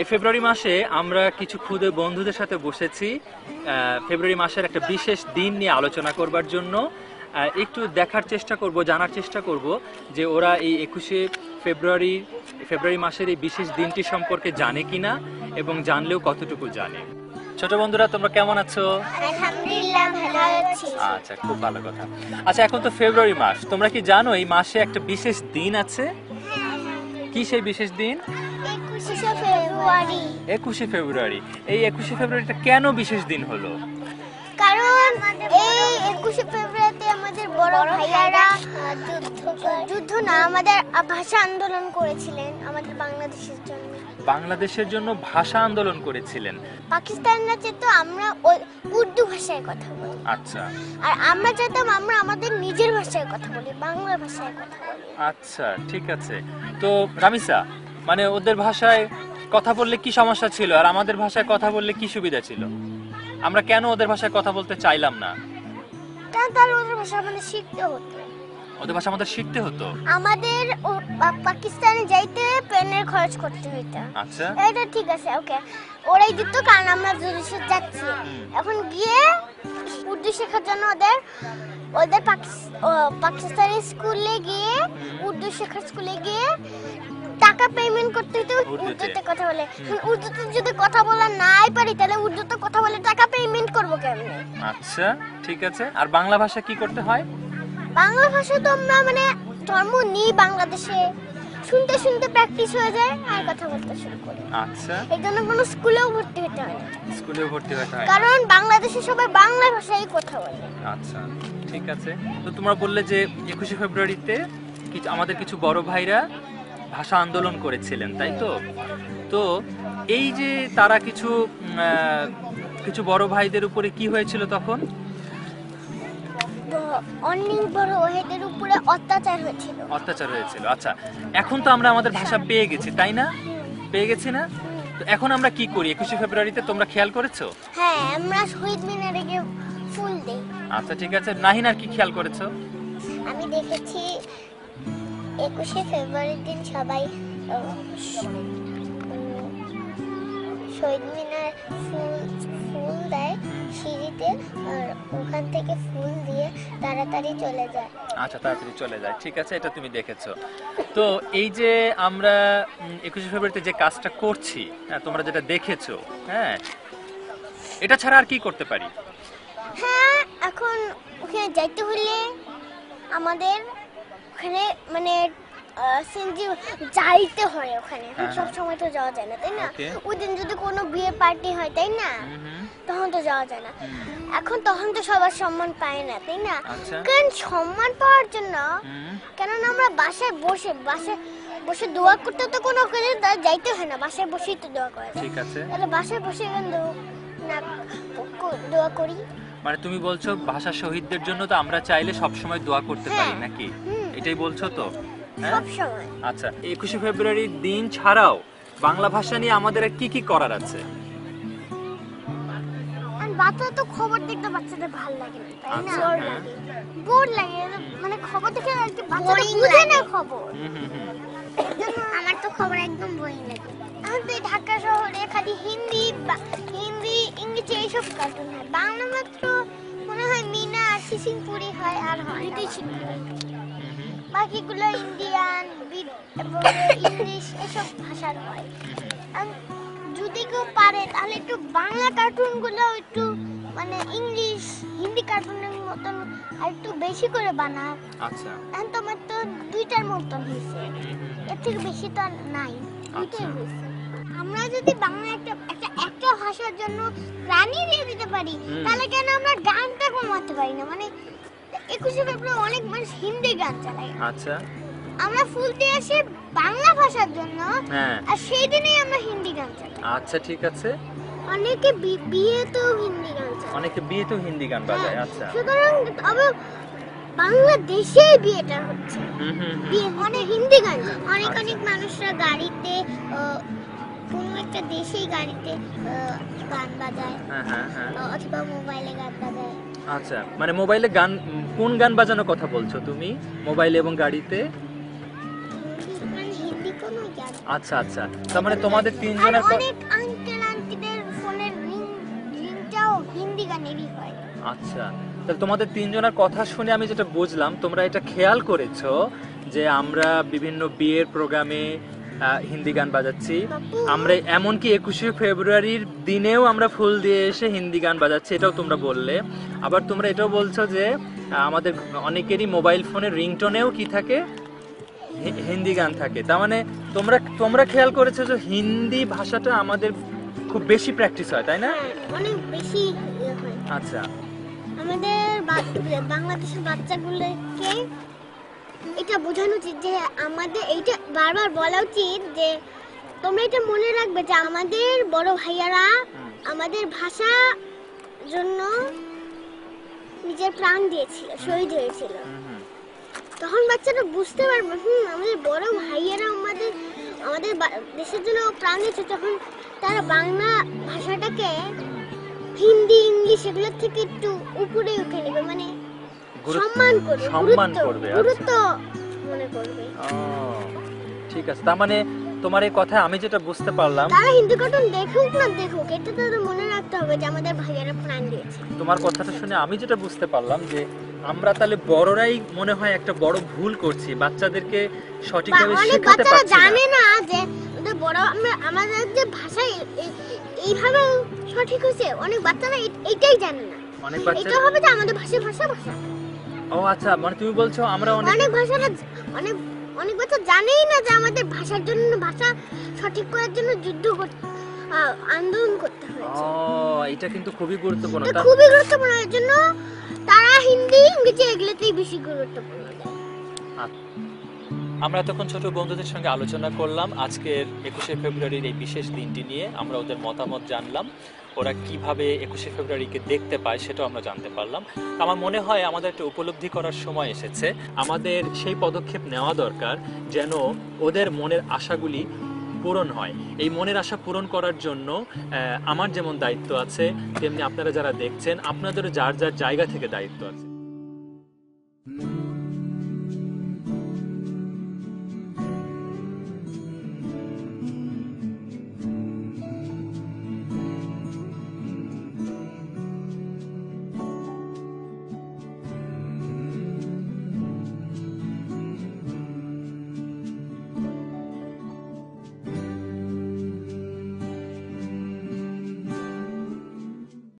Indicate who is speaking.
Speaker 1: এই ফেব্রুয়ারি মাসে আমরা কিছু ক্ষুদে বন্ধুদের সাথে বসেছি ফেব্রুয়ারি মাসের একটা বিশেষ দিন নিয়ে আলোচনা করবার জন্য। একটু দেখার চেষ্টা করব, জানার চেষ্টা করব যে ওরা এই 21শে ফেব্রুয়ারি মাসের এই বিশেষ দিনটি সম্পর্কে জানে কিনা এবং জানলেও কতটুকু জানে। ছোট বন্ধুরা, তোমরা কেমন আছো?
Speaker 2: আলহামদুলিল্লাহ, ভালো আছি।
Speaker 1: আচ্ছা, খুব ভালো কথা। আচ্ছা, এখন তো ফেব্রুয়ারি মাস, তোমরা কি জানো এই মাসে একটা বিশেষ দিন আছে? কি সেই বিশেষ দিন?
Speaker 2: 21শে ফেব্রুয়ারি।
Speaker 1: 21শে ফেব্রুয়ারি। এই 21শে ফেব্রুয়ারিটা কেন বিশেষ দিন হলো?
Speaker 2: কারণ এই 21শে ফেব্রুয়ারিতে আমাদের বড় ভাইয়ারা যুদ্ধ না, আমাদের ভাষা আন্দোলন করেছিলেন আমাদের বাংলাদেশের জন্য।
Speaker 1: বাংলাদেশের জন্য ভাষা আন্দোলন করেছিলেন।
Speaker 2: পাকিস্তানরা চেতো আমরা উর্দু ভাষায় কথা বলি।
Speaker 1: আচ্ছা।
Speaker 2: আর আমরা চাইতাম আমরা আমাদের নিজের ভাষায় কথা বলি, বাংলা ভাষায় কথা বলি।
Speaker 1: আচ্ছা, ঠিক আছে। তো রামিসা, মানে ওদের ভাষায় কথা বললে কি সমস্যা ছিল আর আমাদের ভাষায় কথা বললে কি সুবিধা ছিল? আমরা কেন ওদের ভাষায় কথা বলতে চাইলাম না?
Speaker 2: তাহলে ওদের ভাষা আমাদের শিখতে হতো।
Speaker 1: ওদের ভাষা আমাদের শিখতে হতো?
Speaker 2: আমাদের পাকিস্তানে যাইতে প্লেনের খরচ করতে হতো।
Speaker 1: আচ্ছা,
Speaker 2: এটা ঠিক আছে, ওকে। ওরাই দিত, কারণ আমরা জুরিশে যাচ্ছি। এখন গিয়ে উর্দু শেখার জন্য ওদের পাকিস্তানি স্কুলে গিয়ে, উর্দু শেখার স্কুলে গিয়ে টাকা পেমেন্ট করতে হতো উর্দুতে কথা বলে। উর্দুতে যদি কথা বলা নাই পারি তাহলে উর্দুতে কথা বলে টাকা পেমেন্ট করব কেমনে?
Speaker 1: আচ্ছা, ঠিক আছে। আর বাংলা ভাষা কি করতে হয়?
Speaker 2: বাংলা ভাষা তো আমরা মানে ধর্ম নিই বাংলাদেশে, শুনতে শুনতে প্র্যাকটিস হয়ে যায় আর কথা বলতে শুরু করি।
Speaker 1: আচ্ছা,
Speaker 2: এর জন্য কোনো স্কুলেও ভর্তি হতে হয় না।
Speaker 1: স্কুলেও ভর্তি হতে হয়
Speaker 2: কারণ বাংলাদেশে সবাই বাংলা ভাষায় কথা বলে।
Speaker 1: আচ্ছা, ঠিক আছে। তো তোমরা বললে যে 21শে ফেব্রুয়ারিতে আমাদের কিছু বড় ভাইরা ভাষা আন্দোলন করেছিলেন, তাই তো? তো এই যে তারা কিছু বড় ভাইদের উপরে কি হয়েছিল তখন?
Speaker 2: অনেক বড় ভাইদের উপরে অত্যাচার হয়েছিল।
Speaker 1: অত্যাচার হয়েছিল। আচ্ছা, এখন তো আমরা আমাদের ভাষা পেয়ে গেছি, তাই না? পেয়ে গেছি না? তো এখন আমরা কি করি 21শে ফেব্রুয়ারিতে, তোমরা খেয়াল করেছো?
Speaker 2: হ্যাঁ, আমরা শহীদ মিনারে গিয়ে ফুল দেই।
Speaker 1: আচ্ছা, ঠিক আছে। নাহিনার কি খেয়াল করেছো?
Speaker 2: আমি দেখেছি 21শে ফেব্রুয়ারির দিন সবাই শহীদ মিনার ফুল দেয় সিঁড়িতে, আর ওখান থেকে ফুল দিয়ে তাড়াতাড়ি চলে যায়।
Speaker 1: আচ্ছা, তাড়াতাড়ি চলে যায়, ঠিক আছে, এটা তুমি দেখেছো। তো এই যে আমরা 21শে ফেব্রুয়ারিতে যে কাজটা করছি, হ্যাঁ, তোমরা যেটা দেখেছো, হ্যাঁ, এটা ছাড়া আর কি করতে পারি?
Speaker 2: হ্যাঁ, এখন ওখানে যাইতে হলে আমাদের ওখানে মানে যাইতে হয় ওখানে। সব সময় তো যাওয়া যায় না, তাই না? ওই দিন যদি কোনো বিয়ে পার্টি হয়, তাই না, তখন তো যাওয়া যায় না। এখন তখন তো সবার সম্মান পায় না, তাই না? কারণ সম্মান পাওয়ার জন্য, কেননা আমরা বাসায় বসে দোয়া করতে তো কোনো যাইতে হয় না, বাসায় বসেই তো দোয়া করা যায়।
Speaker 1: ঠিক আছে,
Speaker 2: তাহলে বাসায় বসে দোয়া করি।
Speaker 1: মানে তুমি বলছো ভাষা শহীদদের জন্য তো আমরা চাইলে সব সময় দোয়া করতে পারি নাকি? এটাই বলছো তো?
Speaker 2: সবসময়।
Speaker 1: আচ্ছা, 21শে ফেব্রুয়ারির দিন ছাড়াও বাংলা ভাষা নিয়ে আমাদের কি কি করার আছে?
Speaker 2: বাচ্চা তো খবর দেখতে বাচ্চাদের ভালো লাগে না, তাই না? বোর লাগে, মানে খবর দেখে আর কি বাচ্চারা বুঝে না খবর। আমার তো খবর একদম বোরিং লাগে। আমি তো ঢাকা শহরে খালি হিন্দি, ইংরেজি এইসব কার্টুন হয়। বাংলা মাত্র মনে হয় মিনা আর সিসিংপুরি হয়, আর হয় বাকিগুলো ইন্ডিয়ান এবং ইংলিশ এসব ভাষার হয়। যদি কেউ পারে তাহলে একটু বাংলা কার্টুনগুলো একটু মানে ইংলিশ হিন্দি কার্টুনের মতন আর একটু বেশি করে বানাক।
Speaker 1: আচ্ছা,
Speaker 2: এখন তোমার তো দুইটার মতন হয়েছে, এর থেকে বেশি তো আর নাই, দুইটাই হয়েছে। আমরা যদি বাংলা একটা ভাষার জন্য প্রাণী দিয়ে দিতে পারি, তাহলে কেন আমরা গানটা কমাতে পারি না? মানে 21শে ফেব্রুয়ারি অনেক মানুষ হিন্দি গান চালায়।
Speaker 1: আচ্ছা,
Speaker 2: আমরা ফুল দিয়ে আসি বাংলা ভাষার জন্য, আর সেই দিনেই আমরা হিন্দি গান চালাই।
Speaker 1: আচ্ছা, ঠিক আছে।
Speaker 2: অনেকে বিয়েতেও হিন্দি গান চালায়।
Speaker 1: অনেকে বিয়েতেও হিন্দি গান বাজায়। আচ্ছা,
Speaker 2: সুতরাং বাংলাদেশে বিয়েটা হচ্ছে, বিয়ে মানে হিন্দি গান। অনেক মানুষরা গাড়িতে কোনো একটা দেশেই গাড়িতে গান বাজায়, অথবা মোবাইলে গান বাজায়।
Speaker 1: আচ্ছা, মানে মোবাইলে গান, কোন গান বাজানোর কথা বলছো তুমি? মোবাইলে এবং গাড়িতে
Speaker 2: মানে হিন্দি কোনো গান
Speaker 1: আচ্ছা আচ্ছা, তার মানে তোমাদের
Speaker 2: আর
Speaker 1: তিনজনের
Speaker 2: অনেক আঙ্কেল আন্টিদের ফোনের রিংটাও হিন্দি গানেরই হয়।
Speaker 1: আচ্ছা, তাহলে তোমাদের তিনজনের কথা শুনে আমি যেটা বুঝলাম, তোমরা এটা খেয়াল করেছো যে আমরা বিভিন্ন বিয়ের প্রোগ্রামে হিন্দি গান বাজাচ্ছি।
Speaker 2: বাপু।
Speaker 1: আমরা এমনকি 21শে ফেব্রুয়ারির দিনেও আমরা ফুল দিয়ে এসে হিন্দি গান বাজাচ্ছি, এটাও তোমরা বললে। আবার তোমরা এটাও বলছো যে আমাদের অনেকেরই মোবাইল ফোনের রিংটোনেও কি থাকে, হিন্দি গান থাকে। তার মানে তোমরা তোমরা খেয়াল করেছো যে হিন্দি ভাষাটা আমাদের খুব বেশি প্র্যাকটিস হয়, তাই না?
Speaker 2: হ্যাঁ, অনেক বেশি হয়।
Speaker 1: আচ্ছা,
Speaker 2: আমাদের বাংলাদেশের বাচ্চাগুলোকে এটা বোঝানো উচিত যে আমাদের এইটা বারবার বলা উচিত যে তোমরা এটা মনে রাখবে যে আমাদের বড় ভাইয়ারা আমাদের ভাষা জন্য নিজের প্রাণ দিয়েছিল, শহীদ হয়েছিল। তখন বাচ্চারা বুঝতে পারবে আমাদের বড় ভাইয়ারা আমাদের আমাদের দেশের জন্য প্রাণ দিয়েছে। তখন তারা বাংলা ভাষাটাকে হিন্দি ইংলিশ এগুলোর থেকে একটু উপরে উঠে নেবে, মানে সম্মান করবে,
Speaker 1: সম্মান করবে।
Speaker 2: গুরুত্ব মনে করবে।
Speaker 1: ও, ঠিক আছে। তার মানে তোমার এই কথা আমি যেটা বুঝতে পারলাম,
Speaker 2: তারা হিন্দি কার্টুন দেখুক না দেখুক, এটা তাদের মনে রাখতে হবে যে আমাদের ভাইয়ারা প্রাণ দিয়েছে।
Speaker 1: তোমার কথাটা শুনে আমি যেটা বুঝতে পারলাম যে আমরা তাহলে বড়রাই মনে হয় একটা বড় ভুল করছি, বাচ্চাদেরকে সঠিকভাবে
Speaker 2: অনেক
Speaker 1: শেখাতে
Speaker 2: বাচ্চারা
Speaker 1: পারছি না।
Speaker 2: জানে না যে আমাদের বড় আমাদের যে ভাষা এইভাবে সঠিক হয়েছে, অনেক বাচ্চারা এইটাই জানে না।
Speaker 1: অনেক বাচ্চা,
Speaker 2: এটা হবে যে আমাদের ভাষা ভাষা ভাষা
Speaker 1: ও আচ্ছা, মানে তুমি বলছো আমরা
Speaker 2: অনেক ভাষাটা অনেক অনেক বাচ্চা জানেই না যে আমাদের ভাষার জন্য, ভাষা সঠিক করার জন্য আন্দোলন করতে হয়েছে।
Speaker 1: ও, এটা কিন্তু খুবই গুরুত্বপূর্ণ।
Speaker 2: এটা খুবই গুরুত্বপূর্ণ, এর জন্য তারা হিন্দি ইংরেজি এগুলোতেই বেশি গুরুত্বপূর্ণ দেয়।
Speaker 1: আমরা তখন ছোট বন্ধুদের সঙ্গে আলোচনা করলাম আজকের 21শে ফেব্রুয়ারির এই বিশেষ দিনটি নিয়ে। আমরা ওদের মতামত জানলাম, ওরা কিভাবে 21শে ফেব্রুয়ারিকে দেখতে পায় সেটাও আমরা জানতে পারলাম। আমার মনে হয় আমাদের একটা উপলব্ধি করার সময় এসেছে, আমাদের সেই পদক্ষেপ নেওয়া দরকার যেন ওদের মনের আশাগুলি পূরণ হয়। এই মনের আশা পূরণ করার জন্য আমার যেমন দায়িত্ব আছে, তেমনি আপনারা যারা দেখছেন আপনাদেরও যার যার জায়গা থেকে দায়িত্ব আছে।